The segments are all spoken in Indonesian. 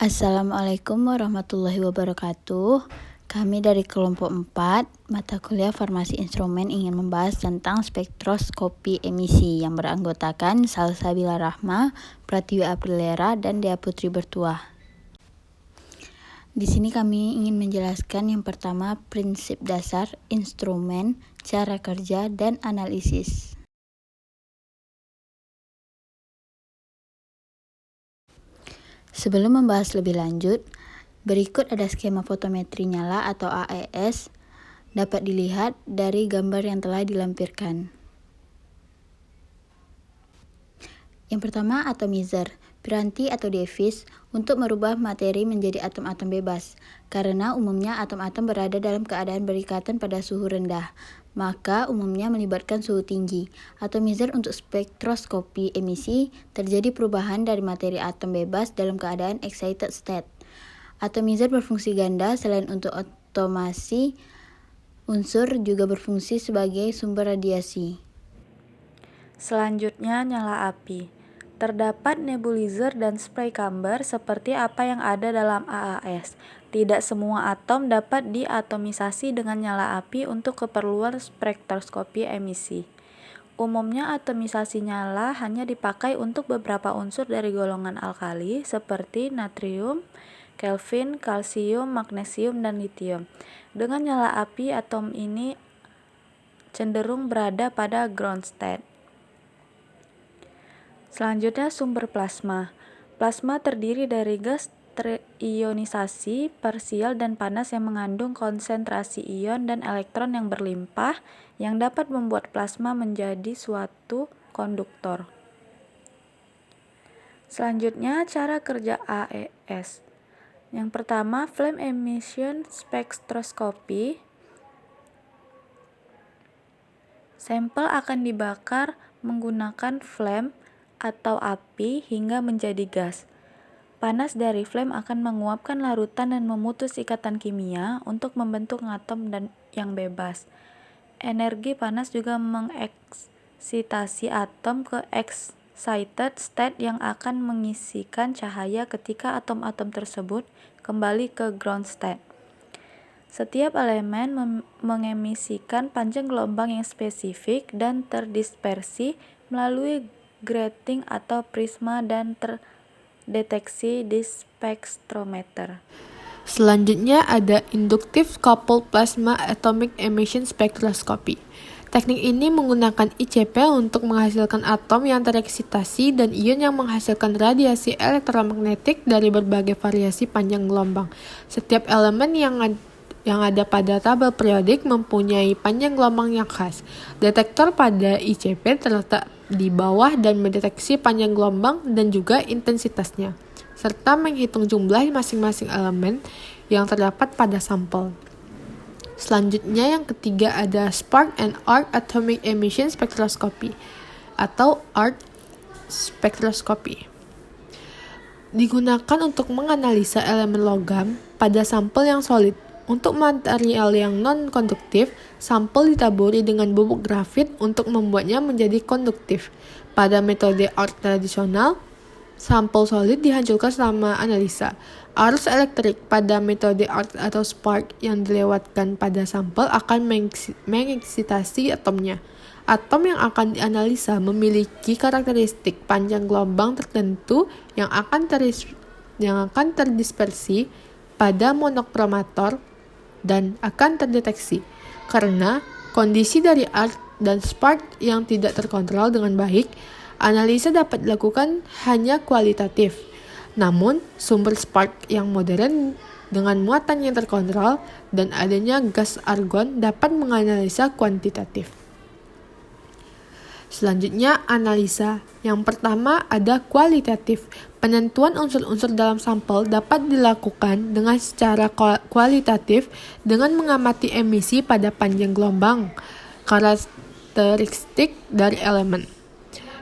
Assalamualaikum warahmatullahi wabarakatuh. Kami dari kelompok 4, mata kuliah Farmasi Instrumen ingin membahas tentang spektroskopi emisi yang beranggotakan Salsabila Rahma, Pratiwi Aprilera, dan Dea Putri Bertuah. Di sini kami ingin menjelaskan yang pertama prinsip dasar, instrumen, cara kerja, dan analisis. Sebelum membahas lebih lanjut, berikut ada skema fotometri nyala atau AES dapat dilihat dari gambar yang telah dilampirkan. Yang pertama, atomizer, piranti atau device untuk merubah materi menjadi atom-atom bebas. Karena umumnya atom-atom berada dalam keadaan berikatan pada suhu rendah, maka umumnya melibatkan suhu tinggi. Atomizer untuk spektroskopi emisi terjadi perubahan dari materi atom bebas dalam keadaan excited state. Atomizer berfungsi ganda. Selain untuk otomasi unsur, juga berfungsi sebagai sumber radiasi. Selanjutnya, nyala api. Terdapat nebulizer dan spray camber seperti apa yang ada dalam AAS. Tidak semua atom dapat diatomisasi dengan nyala api untuk keperluan spektroskopi emisi. Umumnya atomisasi nyala hanya dipakai untuk beberapa unsur dari golongan alkali seperti natrium, Kelvin, kalsium, magnesium, dan litium. Dengan nyala api, atom ini cenderung berada pada ground state. Selanjutnya, sumber plasma. Plasma terdiri dari gas terionisasi, parsial, dan panas yang mengandung konsentrasi ion dan elektron yang berlimpah yang dapat membuat plasma menjadi suatu konduktor. Selanjutnya, cara kerja AES. Yang pertama, flame emission spectroscopy. Sampel akan dibakar menggunakan flame atau api hingga menjadi gas. Panas dari flame akan menguapkan larutan dan memutus ikatan kimia untuk membentuk atom yang bebas. Energi panas juga mengeksitasi atom ke excited state yang akan mengisikan cahaya ketika atom-atom tersebut kembali ke ground state. Setiap elemen mengemisikan panjang gelombang yang spesifik dan terdispersi melalui grating atau prisma dan terdeteksi di spektrometer. Selanjutnya ada Inductive Coupled Plasma Atomic Emission Spectroscopy. Teknik ini menggunakan ICP untuk menghasilkan atom yang tereksitasi dan ion yang menghasilkan radiasi elektromagnetik dari berbagai variasi panjang gelombang. Setiap elemen yang ada pada tabel periodik mempunyai panjang gelombang yang khas. Detektor pada ICP terletak di bawah dan mendeteksi panjang gelombang dan juga intensitasnya, serta menghitung jumlah masing-masing elemen yang terdapat pada sampel. Selanjutnya yang ketiga ada Spark and Arc Atomic Emission Spectroscopy atau ARC Spectroscopy. Digunakan untuk menganalisa elemen logam pada sampel yang solid. Untuk material yang non-konduktif, sampel ditaburi dengan bubuk grafit untuk membuatnya menjadi konduktif. Pada metode ARC tradisional, sampel solid dihancurkan selama analisa. Arus elektrik pada metode ARC atau spark yang dilewatkan pada sampel akan mengeksitasi atomnya. Atom yang akan dianalisa memiliki karakteristik panjang gelombang tertentu yang akan terdispersi pada monokromator dan akan terdeteksi. Karena kondisi dari arc dan spark yang tidak terkontrol dengan baik, analisa dapat dilakukan hanya kualitatif. Namun, sumber spark yang modern dengan muatan yang terkontrol dan adanya gas argon dapat menganalisa kuantitatif. Selanjutnya, analisa. Yang pertama ada kualitatif. Penentuan unsur-unsur dalam sampel dapat dilakukan dengan secara kualitatif dengan mengamati emisi pada panjang gelombang, karakteristik dari elemen.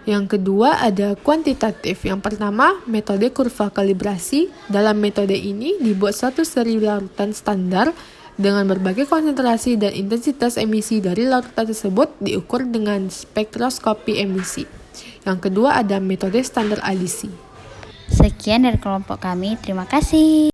Yang kedua ada kuantitatif. Yang pertama, metode kurva kalibrasi. Dalam metode ini dibuat suatu seri larutan standar dengan berbagai konsentrasi dan intensitas emisi dari larutan tersebut diukur dengan spektroskopi emisi. Yang kedua ada metode standar adisi. Sekian dari kelompok kami, terima kasih.